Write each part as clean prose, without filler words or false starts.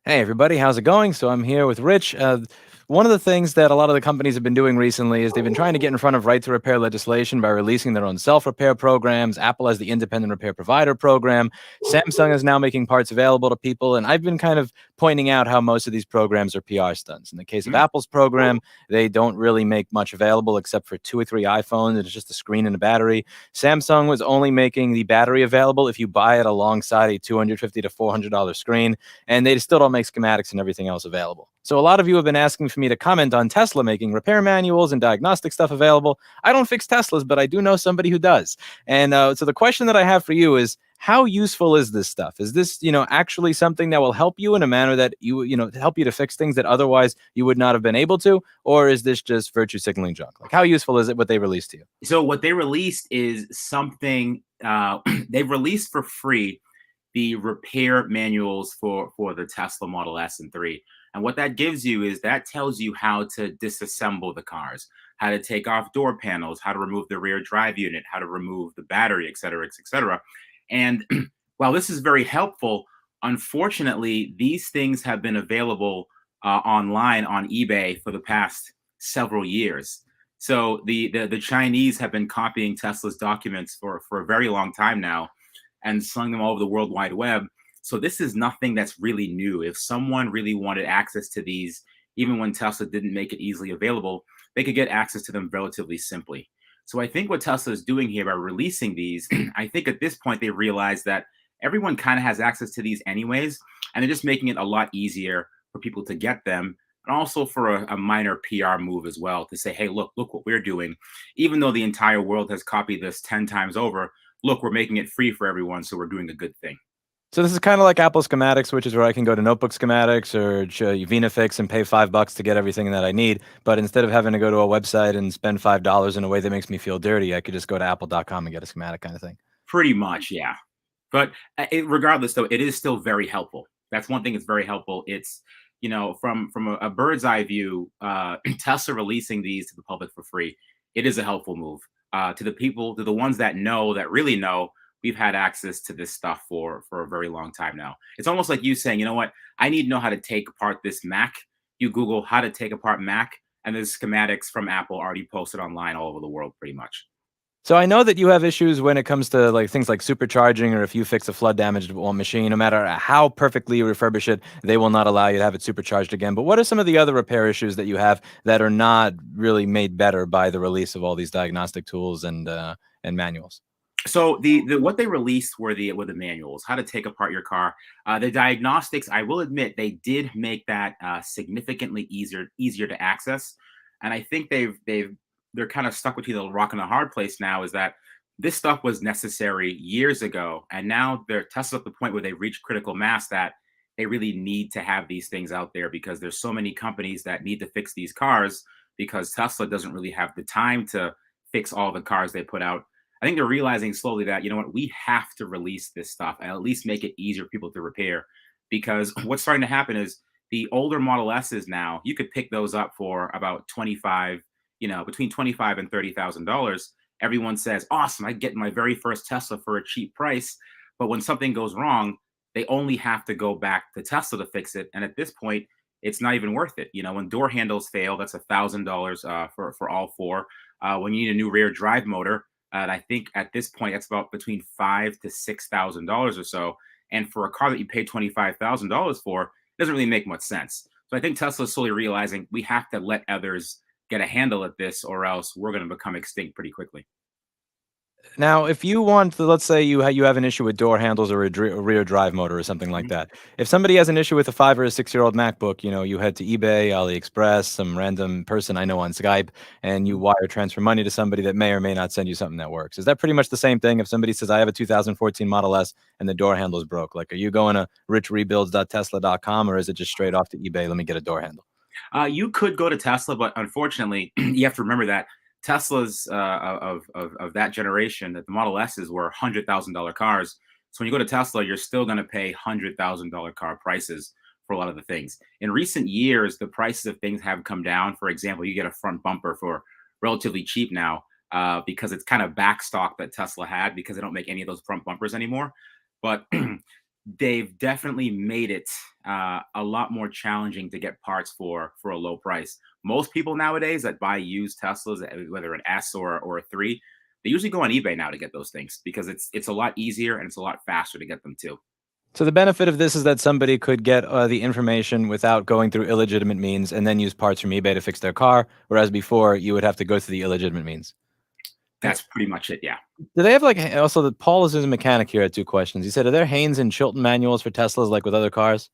Hey, everybody, how's it going? So I'm here with Rich. One of the things that a lot of the companies have been doing recently is they've been trying to get in front of right to repair legislation by releasing their own self repair programs. Apple has the independent repair provider program. Samsung is now making parts available to people. And I've been kind of pointing out how most of these programs are PR stunts. In the case of Mhm. Apple's program, they don't really make much available except for 2 or 3 iPhones. It's just a screen and a battery. Samsung was only making the battery available if you buy it alongside a $250 to $400 screen, and they still don't make schematics and everything else available. So a lot of you have been asking for me to comment on Tesla making repair manuals and diagnostic stuff available. I don't fix Teslas, but I do know somebody who does. And so the question that I have for you is, how useful is this stuff? Is this, actually something that will help you in a manner that help you to fix things that otherwise you would not have been able to? Or is this just virtue signaling junk? Like, how useful is it what they released to you? So what they released is something they've released for free the repair manuals for the Tesla Model S and 3. And what that gives you is that tells you how to disassemble the cars, how to take off door panels, how to remove the rear drive unit, how to remove the battery, et cetera, et cetera. And while this is very helpful, unfortunately, these things have been available online on eBay for the past several years. So the Chinese have been copying Tesla's documents for a very long time now and selling them all over the World Wide Web. So this is nothing that's really new. If someone really wanted access to these, even when Tesla didn't make it easily available, they could get access to them relatively simply. So I think what Tesla is doing here by releasing these, I think at this point they realize that everyone kind of has access to these anyways, and they're just making it a lot easier for people to get them, and also for a minor PR move as well to say, hey, look what we're doing. Even though the entire world has copied this 10 times over, look, we're making it free for everyone, so we're doing a good thing. So this is kind of like Apple Schematics, which is where I can go to Notebook Schematics or VinaFix and pay $5 to get everything that I need. But instead of having to go to a website and spend $5 in a way that makes me feel dirty, I could just go to Apple.com and get a schematic kind of thing. Pretty much, yeah. But regardless, though, it is still very helpful. That's one thing that's very helpful. It's from a bird's eye view, Tesla releasing these to the public for free, it is a helpful move. To the people, to the ones that know, that really know, we've had access to this stuff for a very long time now. It's almost like you saying, you know what, I need to know how to take apart this Mac. You Google how to take apart Mac, and there's schematics from Apple already posted online all over the world, pretty much. So I know that you have issues when it comes to like things like supercharging, or if you fix a flood damaged one machine, no matter how perfectly you refurbish it, they will not allow you to have it supercharged again. But what are some of the other repair issues that you have that are not really made better by the release of all these diagnostic tools and manuals? So the what they released were the manuals, how to take apart your car. The diagnostics, I will admit, they did make that significantly easier to access, and I think they're kind of stuck between the rock and the hard place now. Is that this stuff was necessary years ago, and now they're tested at the point where they reach critical mass that they really need to have these things out there because there's so many companies that need to fix these cars because Tesla doesn't really have the time to fix all the cars they put out. I think they're realizing slowly that, you know what, we have to release this stuff and at least make it easier for people to repair. Because what's starting to happen is the older Model S's now, you could pick those up for about 25, between 25 and $30,000. Everyone says, awesome, I get my very first Tesla for a cheap price. But when something goes wrong, they only have to go back to Tesla to fix it. And at this point, it's not even worth it. When door handles fail, that's $1,000 for all four. When you need a new rear drive motor, and I think at this point, that's about between five to $6,000 or so. And for a car that you pay $25,000 for, it doesn't really make much sense. So I think Tesla's slowly realizing we have to let others get a handle at this, or else we're going to become extinct pretty quickly. Now, if you want to, let's say you have an issue with door handles or a rear drive motor or something like Mhm. that. If somebody has an issue with a 5 or 6 year old MacBook, you head to eBay, AliExpress, some random person I know on Skype, and you wire transfer money to somebody that may or may not send you something that works. Is that pretty much the same thing? If somebody says, I have a 2014 Model S and the door handle is broke, like, are you going to richrebuilds.tesla.com, or is it just straight off to eBay? Let me get a door handle. You could go to Tesla, but unfortunately, you have to remember that Teslas of that generation, that the Model S's were $100,000 cars. So when you go to Tesla, you're still going to pay $100,000 car prices for a lot of the things. In recent years, the prices of things have come down. For example, you get a front bumper for relatively cheap now because it's kind of backstock that Tesla had because they don't make any of those front bumpers anymore. But they've definitely made it a lot more challenging to get parts for a low price. Most people nowadays that buy used Teslas, whether an S or a three, they usually go on eBay now to get those things because it's a lot easier and it's a lot faster to get them too. So the benefit of this is that somebody could get the information without going through illegitimate means and then use parts from eBay to fix their car, whereas before you would have to go through the illegitimate means. That's pretty much it. Yeah, Do they have like also the Paul is a mechanic here? Had two questions. He said, "Are there Haynes and Chilton manuals for Teslas like with other cars?"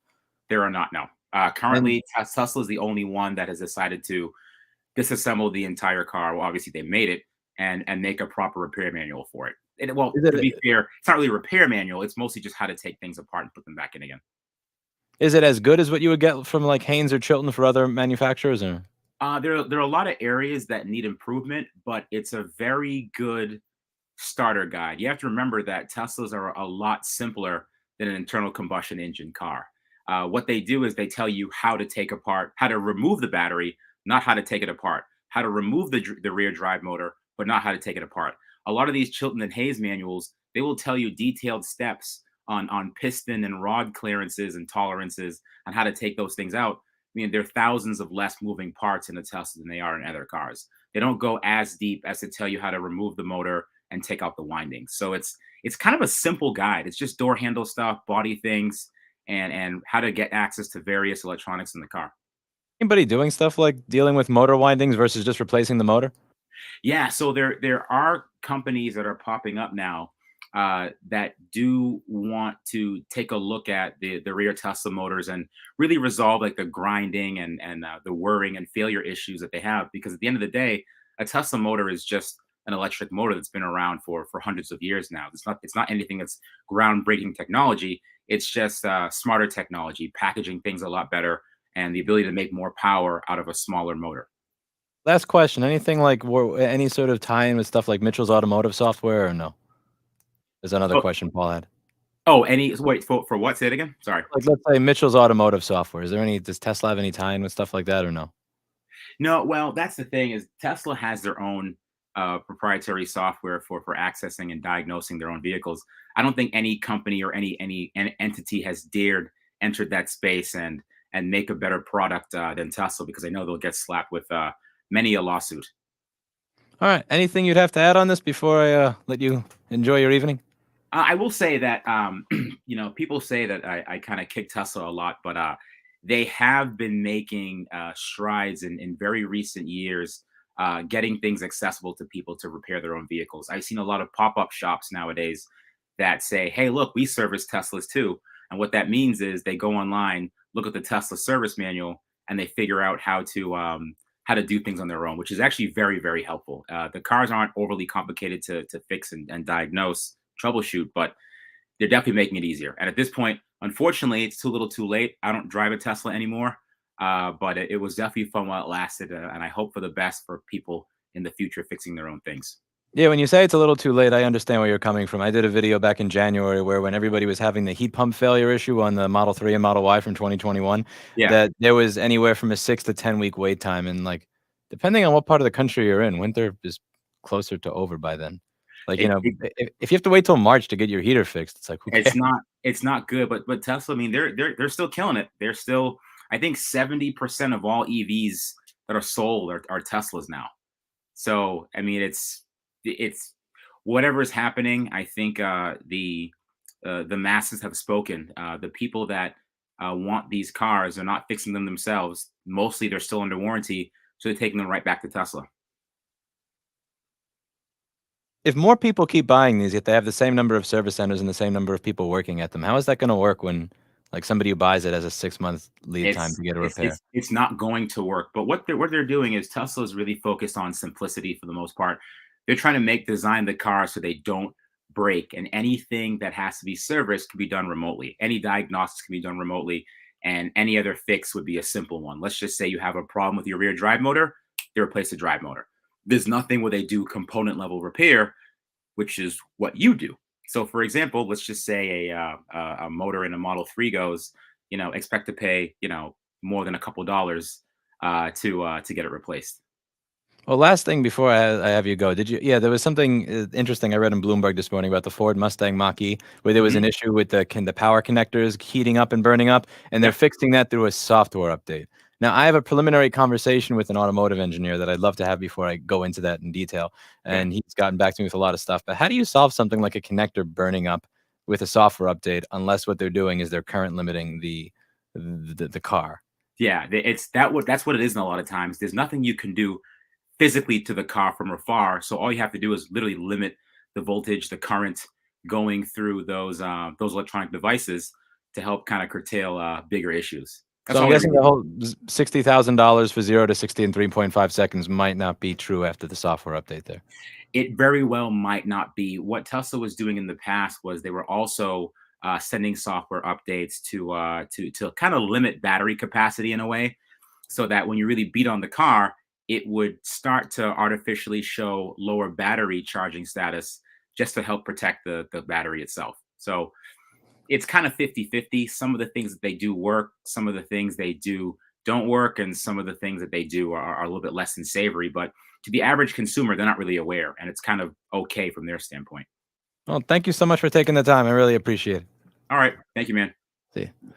there are not now. And Currently, Tesla is the only one that has decided to disassemble the entire car. Well, obviously they made it and make a proper repair manual for it. Well, is to be it fair, it's not really a repair manual. It's mostly just how to take things apart and put them back in again. is it as good as what you would get from like Haynes or Chilton for other manufacturers? Or There are a lot of areas that need improvement, but it's a very good starter guide. You have to remember that Teslas are a lot simpler than an internal combustion engine car. What they do is they tell you how to take apart, how to remove the battery, not how to take it apart, how to remove the rear drive motor, but not how to take it apart. A lot of these Chilton and Hayes manuals, they will tell you detailed steps on piston and rod clearances and tolerances on how to take those things out. I mean, there are thousands of less moving parts in a Tesla than they are in other cars. They don't go as deep as to tell you how to remove the motor and take out the windings. So it's kind of a simple guide. It's just door handle stuff, body things, and how to get access to various electronics in the car. anybody doing stuff like dealing with motor windings versus just replacing the motor? Yeah, so there are companies that are popping up now that do want to take a look at the rear Tesla motors and really resolve like the grinding and the whirring and failure issues that they have. Because at the end of the day, a Tesla motor is just an electric motor that's been around for hundreds of years now. It's not anything that's groundbreaking technology. It's just smarter technology, packaging things a lot better, and the ability to make more power out of a smaller motor. Last question. Anything like any sort of tie-in with stuff like Mitchell's automotive software or no? There's another Oh, question Paul had. oh, any wait for what? Say it again. Sorry. Like, let's say Mitchell's automotive software. Is there any does Tesla have any tie-in with stuff like that or no? No, well, that's the thing is Tesla has their own proprietary software for accessing and diagnosing their own vehicles. I don't think any company or any entity has dared enter that space and make a better product than Tesla because I know they'll get slapped with many a lawsuit. All right. Anything you'd have to add on this before I let you enjoy your evening? I will say that people say that I kind of kick Tesla a lot, but they have been making strides in very recent years, getting things accessible to people to repair their own vehicles. I've seen a lot of pop-up shops nowadays that say, "Hey, look, we service Teslas too," and what that means is they go online, look at the Tesla service manual, and they figure out how to do things on their own, which is actually very, very helpful. The cars aren't overly complicated to fix and diagnose, troubleshoot, but they're definitely making it easier. And at this point, unfortunately, it's too little too late. I don't drive a Tesla anymore, but it was definitely fun while it lasted. And I hope for the best for people in the future fixing their own things. Yeah, when you say it's a little too late, I understand where you're coming from. I did a video back in January where when everybody was having the heat pump failure issue on the Model 3 and Model Y from 2021, Yeah. that there was anywhere from a 6 to 10-week wait time, and, like, depending on what part of the country you're in, winter is closer to over by then. Like, It, it if you have to wait till March to get your heater fixed, it's like, who cares? it's not good, but Tesla, I mean, they're still killing it. They're still, I think 70% of all EVs that are sold are Teslas now. So I mean, it's whatever is happening. I think the masses have spoken. The people that want these cars are not fixing them themselves. Mostly, they're still under warranty, so they're taking them right back to Tesla. If more people keep buying these, yet they have the same number of service centers and the same number of people working at them, how is that gonna work when, like, somebody who buys it has a 6-month lead time It's to get a it's repair? it's it's not going to work. But what they're doing is Tesla is really focused on simplicity for the most part. They're trying to design the car so they don't break, and anything that has to be serviced can be done remotely. Any diagnostics can be done remotely, and any other fix would be a simple one. Let's just say you have a problem with your rear drive motor, they replace the drive motor. There's nothing where they do component level repair, which is what you do. So, for example, let's just say a motor in a Model 3 goes, expect to pay, more than a couple dollars to get it replaced. Well, last thing before I have you go, did you? Yeah, there was something interesting I read in Bloomberg this morning about the Ford Mustang Mach-E, where there was Hmm. an issue with the power connectors heating up and burning up, and they're Yep. fixing that through a software update. Now, I have a preliminary conversation with an automotive engineer that I'd love to have before I go into that in detail, Okay. and he's gotten back to me with a lot of stuff. But how do you solve something like a connector burning up with a software update, unless what they're doing is they're current limiting the car? Yeah, it's that what that's what it is. In a lot of times, there's nothing you can do physically to the car from afar. So all you have to do is literally limit the voltage, the current going through those electronic devices to help kind of curtail bigger issues. So That's I'm all they guessing the really do. whole $60,000 for 0 to 60 in 3.5 seconds might not be true after the software update there. It very well might not be. What Tesla was doing in the past was they were also sending software updates to kind of limit battery capacity in a way, so that when you really beat on the car, it would start to artificially show lower battery charging status just to help protect the battery itself. So it's kind of 50-50. Some of the things that they do work, some of the things they do don't work, and some of the things that they do are a little bit less than savory. But to the average consumer, they're not really aware, and it's kind of okay from their standpoint. Well, thank you so much for taking the time. I really appreciate it. All right. Thank you, man. See you.